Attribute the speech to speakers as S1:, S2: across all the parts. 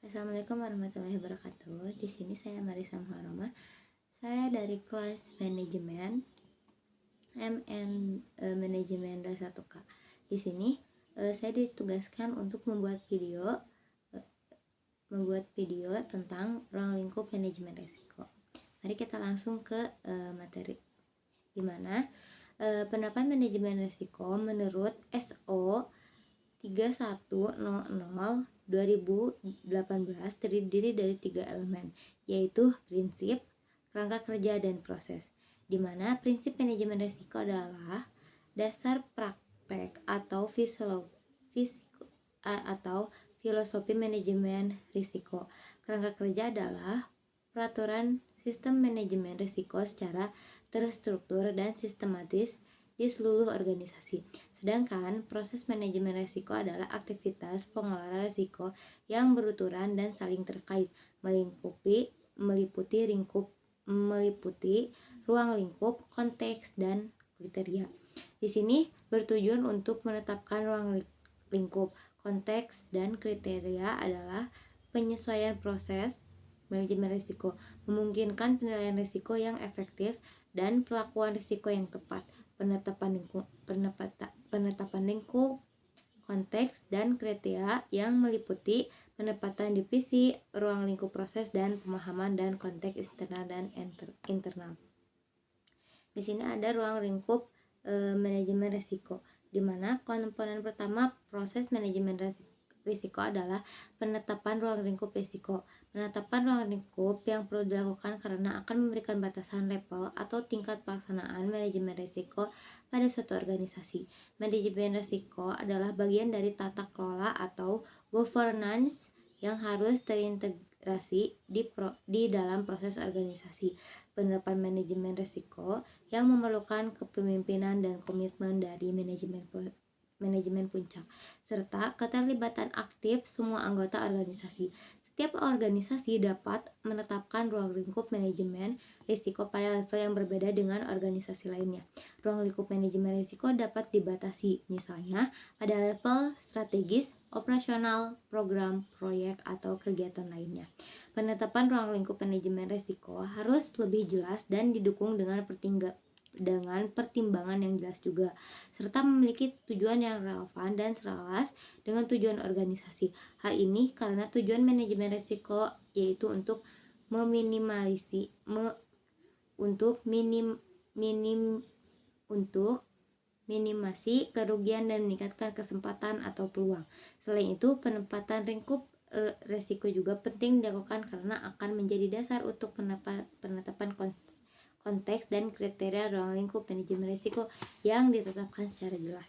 S1: Assalamualaikum warahmatullahi wabarakatuh. Di sini saya Marisa Muharrama. Saya dari kelas manajemen manajemen 21K. Di sini saya ditugaskan untuk membuat video tentang ruang lingkup manajemen risiko. Mari kita langsung ke materi. Di mana penerapan manajemen risiko menurut SO 3100/2018 terdiri dari 3 elemen, yaitu prinsip, kerangka kerja, dan proses. Di mana prinsip manajemen risiko adalah dasar praktek atau filosofi manajemen risiko. Kerangka kerja adalah peraturan sistem manajemen risiko secara terstruktur dan sistematis di seluruh organisasi. Sedangkan proses manajemen risiko adalah aktivitas pengelola risiko yang beruturan dan saling terkait, meliputi ruang lingkup, konteks, dan kriteria. Di sini bertujuan untuk menetapkan ruang lingkup, konteks, dan kriteria adalah penyesuaian proses manajemen risiko, memungkinkan penilaian risiko yang efektif dan pelakuan risiko yang tepat, penetapan lingkup, konteks, dan kriteria yang meliputi penempatan divisi, ruang lingkup proses, dan pemahaman dan konteks eksternal dan internal. Di sini ada ruang lingkup manajemen risiko, di mana komponen pertama proses manajemen risiko adalah penetapan ruang lingkup risiko. Penetapan ruang lingkup yang perlu dilakukan karena akan memberikan batasan level atau tingkat pelaksanaan manajemen risiko pada suatu organisasi. Manajemen risiko adalah bagian dari tata kelola atau governance yang harus terintegrasi di dalam proses organisasi. Penerapan manajemen risiko yang memerlukan kepemimpinan dan komitmen dari manajemen puncak, serta keterlibatan aktif semua anggota organisasi. Setiap organisasi dapat menetapkan ruang lingkup manajemen risiko pada level yang berbeda dengan organisasi lainnya. Ruang lingkup manajemen risiko dapat dibatasi, misalnya pada level strategis, operasional, program, proyek, atau kegiatan lainnya. Penetapan ruang lingkup manajemen risiko harus lebih jelas dan didukung dengan pertimbangan yang jelas juga, serta memiliki tujuan yang relevan dan selaras dengan tujuan organisasi. Hal ini karena tujuan manajemen risiko yaitu untuk minimasi kerugian dan meningkatkan kesempatan atau peluang. Selain itu, penempatan lingkup risiko juga penting dilakukan karena akan menjadi dasar untuk penetapan konteks dan kriteria ruang lingkup manajemen risiko yang ditetapkan secara jelas.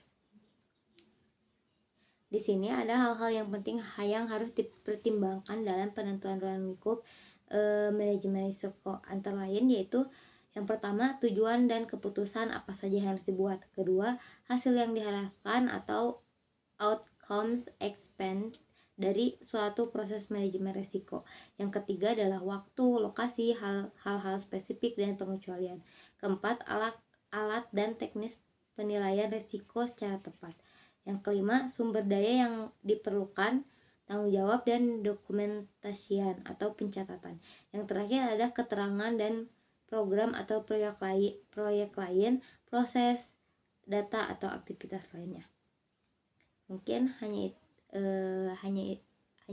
S1: Di sini ada hal-hal yang penting yang harus dipertimbangkan dalam penentuan ruang lingkup manajemen risiko, antara lain yaitu yang pertama, tujuan dan keputusan apa saja yang harus dibuat. Kedua, hasil yang diharapkan atau outcomes expected dari suatu proses manajemen risiko. Yang ketiga adalah waktu, lokasi, hal-hal spesifik, dan pengecualian. Keempat, alat dan teknis penilaian risiko secara tepat. Yang kelima, sumber daya yang diperlukan, tanggung jawab, dan dokumentasian atau pencatatan. Yang terakhir adalah keterangan dan program atau proyek lain, proses, data, atau aktivitas lainnya. Mungkin hanya